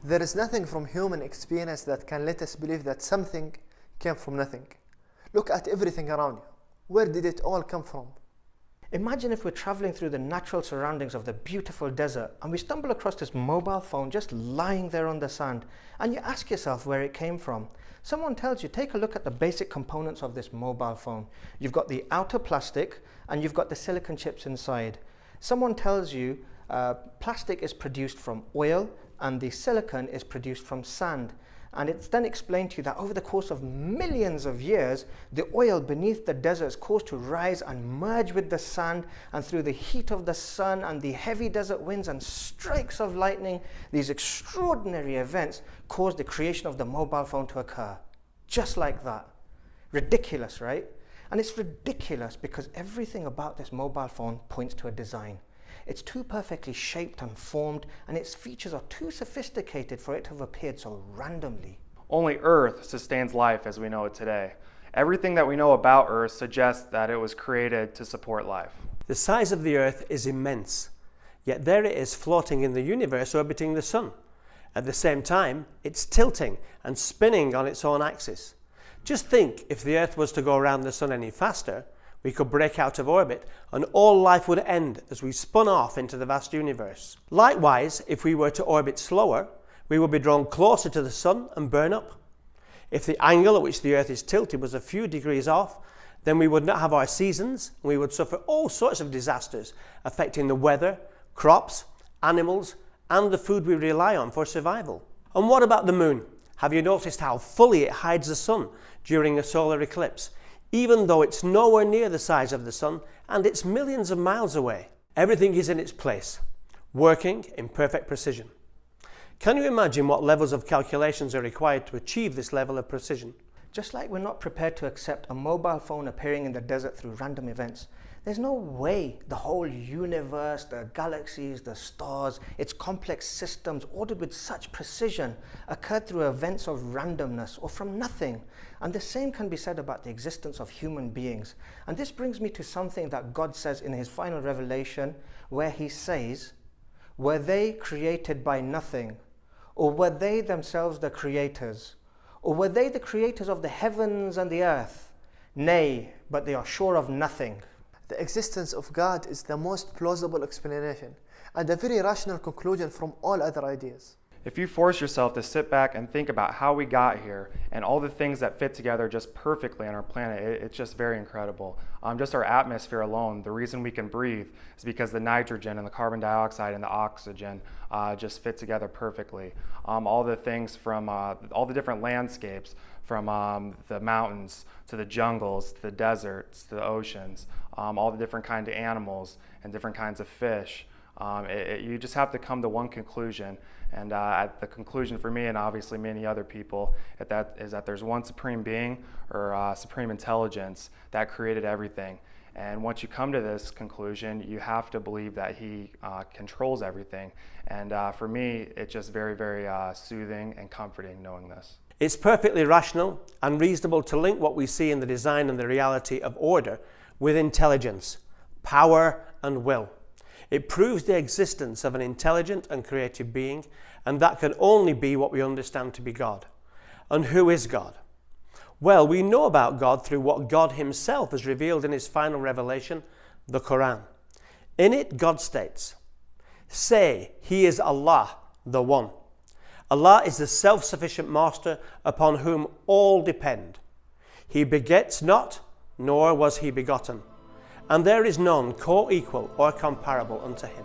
There is nothing from human experience that can let us believe that something came from nothing. Look at everything around you. Where did it all come from? Imagine if we're traveling through the natural surroundings of the beautiful desert and we stumble across this mobile phone just lying there on the sand, and you ask yourself where it came from. Someone tells you, take a look at the basic components of this mobile phone. You've got the outer plastic and you've got the silicon chips inside. Someone tells you plastic is produced from oil and the silicon is produced from sand. And it's then explained to you that over the course of millions of years, the oil beneath the deserts caused to rise and merge with the sand, and through the heat of the sun and the heavy desert winds and strikes of lightning, these extraordinary events caused the creation of the mobile phone to occur. Just like that. Ridiculous, right? And it's ridiculous because everything about this mobile phone points to a design. It's too perfectly shaped and formed, and its features are too sophisticated for it to have appeared so randomly. Only Earth sustains life as we know it today. Everything that we know about Earth suggests that it was created to support life. The size of the Earth is immense, yet there it is floating in the universe orbiting the Sun. At the same time, it's tilting and spinning on its own axis. Just think, if the Earth was to go around the Sun any faster, we could break out of orbit and all life would end as we spun off into the vast universe. Likewise, if we were to orbit slower, we would be drawn closer to the Sun and burn up. If the angle at which the Earth is tilted was a few degrees off, then we would not have our seasons and we would suffer all sorts of disasters affecting the weather, crops, animals, and the food we rely on for survival. And what about the Moon? Have you noticed how fully it hides the Sun during a solar eclipse, even though it's nowhere near the size of the Sun and it's millions of miles away? Everything is in its place, working in perfect precision. Can you imagine what levels of calculations are required to achieve this level of precision? Just like we're not prepared to accept a mobile phone appearing in the desert through random events, there's no way the whole universe, the galaxies, the stars, its complex systems ordered with such precision occurred through events of randomness or from nothing. And the same can be said about the existence of human beings. And this brings me to something that God says in his final revelation, where he says, "Were they created by nothing? Or were they themselves the creators? Or were they the creators of the heavens and the earth? Nay, but they are sure of nothing." The existence of God is the most plausible explanation and a very rational conclusion from all other ideas. If you force yourself to sit back and think about how we got here and all the things that fit together just perfectly on our planet, it's just very incredible. Just our atmosphere alone, the reason we can breathe is because the nitrogen and the carbon dioxide and the oxygen just fit together perfectly. All the things from all the different landscapes, from the mountains to the jungles, to the deserts, to the oceans, all the different kinds of animals and different kinds of fish. You just have to come to one conclusion, and the conclusion for me, and obviously many other people, is that there's one supreme being or supreme intelligence that created everything. And once you come to this conclusion, you have to believe that he controls everything. And for me, it's just very, very soothing and comforting knowing this. It's perfectly rational and reasonable to link what we see in the design and the reality of order with intelligence, power, and will. It proves the existence of an intelligent and creative being, and that can only be what we understand to be God. And who is God? Well, we know about God through what God himself has revealed in his final revelation, the Quran. In it, God states, "Say, he is Allah, the One. Allah is the self-sufficient master upon whom all depend. He begets not, nor was he begotten, and there is none co-equal or comparable unto him."